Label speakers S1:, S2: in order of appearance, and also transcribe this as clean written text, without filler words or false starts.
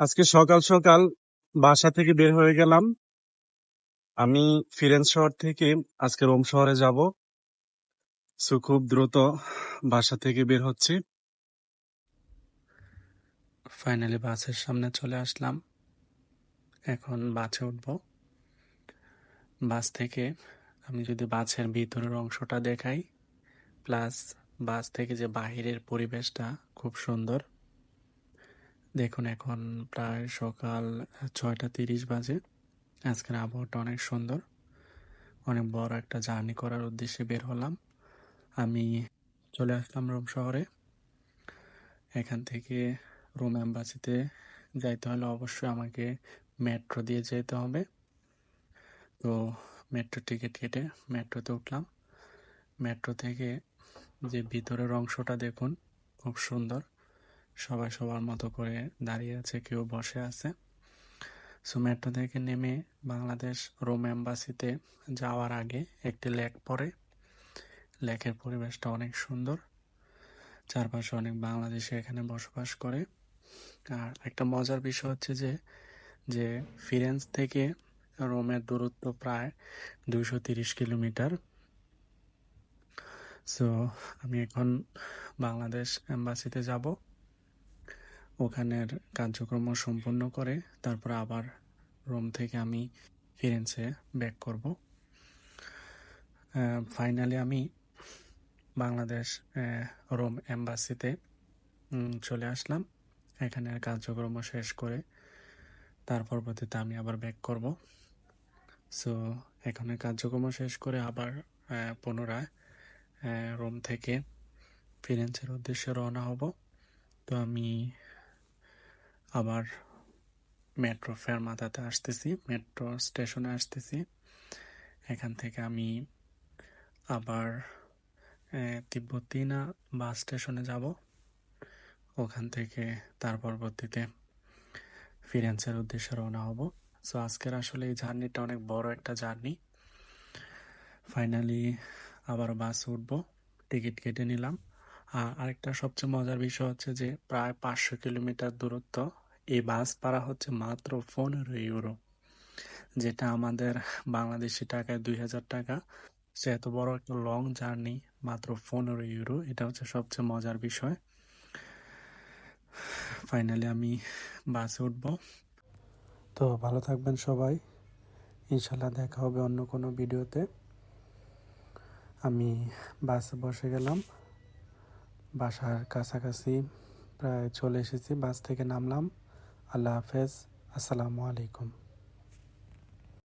S1: আজকে সকাল সকাল বাসা থেকে বের হয়ে গেলাম। আমি ফিরেন্স শহর থেকে আজকে রোম শহরে যাব। সো খুব দ্রুত বাসা থেকে বের হচ্ছি।
S2: ফাইনালি বাসের সামনে চলে আসলাম। এখন বাসে উঠব। বাস থেকে আমি যদি বাসের ভিতরের অংশটা দেখাই, প্লাস বাস থেকে যে বাহিরের পরিবেশটা খুব সুন্দর। দেখুন এখন প্রায় সকাল 6:30 বাজে। আজকের আবহাওয়াটা অনেক সুন্দর। অনেক বড় একটা জার্নি করার উদ্দেশ্যে বের হলাম। আমি চলে আসলাম রোম শহরে। এখান থেকে রোম এম্বাসিতে যাইতে হলে অবশ্যই আমাকে মেট্রো দিয়ে যেতে হবে। তো মেট্রো টিকিট কেটে মেট্রোতে উঠলাম। মেট্রো থেকে যে ভিতরের অংশটা দেখুন, খুব সুন্দর। সবাই সবার মতো করে দাঁড়িয়ে আছে, কেউ বসে আছে। সো মেট্রো থেকে নেমে বাংলাদেশ রোম এম্বাসিতে যাওয়ার আগে একটি লেক পড়ে। লেকের পরিবেশটা অনেক সুন্দর। চারপাশে অনেক বাংলাদেশি এখানে বসবাস করে। আর একটা মজার বিষয় হচ্ছে যে ফিরেন্স থেকে রোমের দূরত্ব প্রায় 230 কিলোমিটার। সো আমি এখন বাংলাদেশ এম্বাসিতে যাব। ওখানের কার্যক্রম সম্পূর্ণ করে তারপর আবার রোম থেকে আমি ফিরেন্সে ব্যাক করব। ফাইনালি আমি বাংলাদেশ রোম এম্বাসিতে চলে আসলাম। এখানের কার্যক্রম শেষ করে তার পরবর্তীতে আমি আবার ব্যাক করব। সো এখানে কার্যক্রম শেষ করে আবার পুনরায় রোম থেকে ফিরেন্সের উদ্দেশ্যে রওনা হব। তো আমি আবার মেট্রো ফেরমাতাতে আসতেছি, মেট্রো স্টেশনে আসতেছি। এখান থেকে আমি আবার তিব্বতিনা বাস স্টেশনে যাব। ওখান থেকে তার পরবর্তীতে ফিরেন্সের উদ্দেশ্যে রওনা হব। সো আজকের আসলে এই জার্নিটা অনেক বড় একটা জার্নি। ফাইনালি আবার বাসে উঠবো, টিকিট কেটে নিলাম। আর আরেকটা সবচেয়ে মজার বিষয় হচ্ছে যে প্রায় 500 কিলোমিটার দূরত্ব এই বাস ভাড়া হচ্ছে মাত্র 15 ইউরো, যেটা আমাদের বাংলাদেশি টাকায় 2000 টাকা। সে এত বড় একটা লং জার্নি মাত্র 15 ইউরো, এটা হচ্ছে সবচেয়ে মজার বিষয়। ফাইনালি আমি বাসে উঠবো। তো ভালো থাকবেন সবাই, ইনশাল্লাহ দেখা হবে অন্য কোনো ভিডিওতে। আমি বাসে বসে গেলাম, বাসার কাছাকাছি প্রায় চলে এসেছি, বাস থেকে নামলাম। আল্লাহ হাফেজ, আসসালামু আলাইকুম।